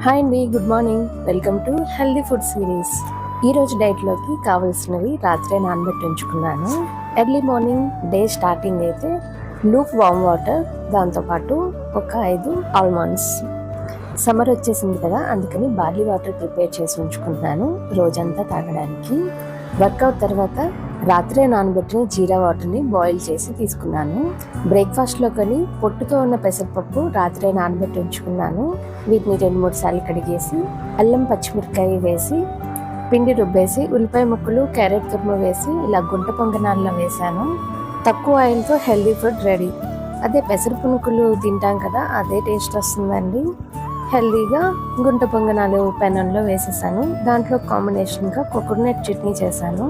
Hi అండి, good morning. Welcome to healthy food series. ఈరోజు డైట్లోకి కావాల్సినవి రాత్రే నానబెట్టి ఉంచుకున్నాను. ఎర్లీ మార్నింగ్ డే స్టార్టింగ్ అయితే లూక్ వామ్ వాటర్, దాంతోపాటు ఒక 5 ఆల్మండ్స్. సమ్మర్ వచ్చేసింది కదా, అందుకని బార్లీ వాటర్ ప్రిపేర్ చేసి ఉంచుకుంటున్నాను రోజంతా తాగడానికి. వర్కౌట్ తర్వాత రాత్రే నానబెట్టిన జీరా వాటర్ని బాయిల్ చేసి తీసుకున్నాను. బ్రేక్ఫాస్ట్లో కానీ పొట్టుతో ఉన్న పెసరపప్పు రాత్రే నానబెట్టి ఉంచుకున్నాను. వీటిని 2-3 సార్లు కడిగేసి అల్లం పచ్చిమిరకాయ వేసి పిండి రుబ్బేసి ఉల్లిపాయ ముక్కలు క్యారెట్ తురుము వేసి ఇలా గుంట పొంగనాల్లో వేశాను. తక్కువ ఆయిల్తో హెల్దీ ఫుడ్ రెడీ. అదే పెసర పునుకులు తింటాం కదా, అదే టేస్ట్ వస్తుందండి. హెల్దీగా గుంట పొంగనాలు పెనంలో వేసేసాను. దాంట్లో కాంబినేషన్గా కోకోనట్ చట్నీ చేశాను.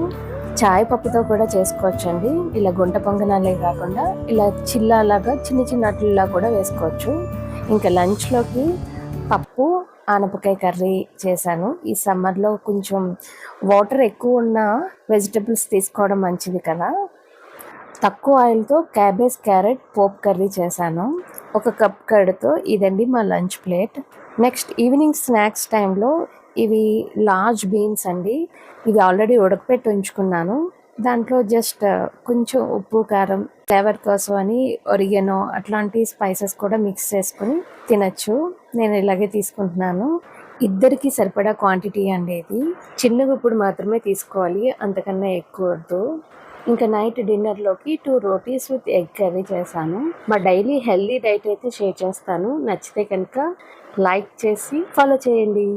చాయ్ పప్పుతో కూడా చేసుకోవచ్చండి. ఇలా గుంట పొంగనాలే కాకుండా ఇలా చిల్లాలాగా చిన్న చిన్న అట్లలా కూడా వేసుకోవచ్చు. ఇంకా లంచ్లోకి పప్పు ఆనపకాయ కర్రీ చేశాను. ఈ సమ్మర్లో కొంచెం వాటర్ ఎక్కువ ఉన్న వెజిటబుల్స్ తీసుకోవడం మంచిది కదా. తక్కువ ఆయిల్తో క్యాబేజ్ క్యారెట్ పోప్ కర్రీ చేశాను. 1 కప్ కర్డ్తో. ఇదండి మా lunch plate. Next evening snacks టైంలో ఇవి లార్జ్ బీన్స్ అండి. ఇవి ఆల్రెడీ ఉడకపెట్టి ఉంచుకున్నాను. దాంట్లో జస్ట్ కొంచెం ఉప్పు కారం ఫ్లేవర్ కోసం అని ఒరిగనో అట్లాంటి స్పైసెస్ కూడా మిక్స్ చేసుకొని తినచ్చు. నేను ఇలాగే తీసుకుంటున్నాను. ఇద్దరికి సరిపడా క్వాంటిటీ అండి ఇది. చిన్న గుప్పుడు మాత్రమే తీసుకోవాలి, అంతకన్నా ఎక్కువ వద్దు. ఇంకా నైట్ డిన్నర్లోకి 2 రోటీస్ విత్ ఎగ్ కర్రీ చేశాను. మా డైలీ హెల్దీ డైట్ అయితే షేర్ చేస్తాను. నచ్చితే కనుక లైక్ చేసి ఫాలో చేయండి.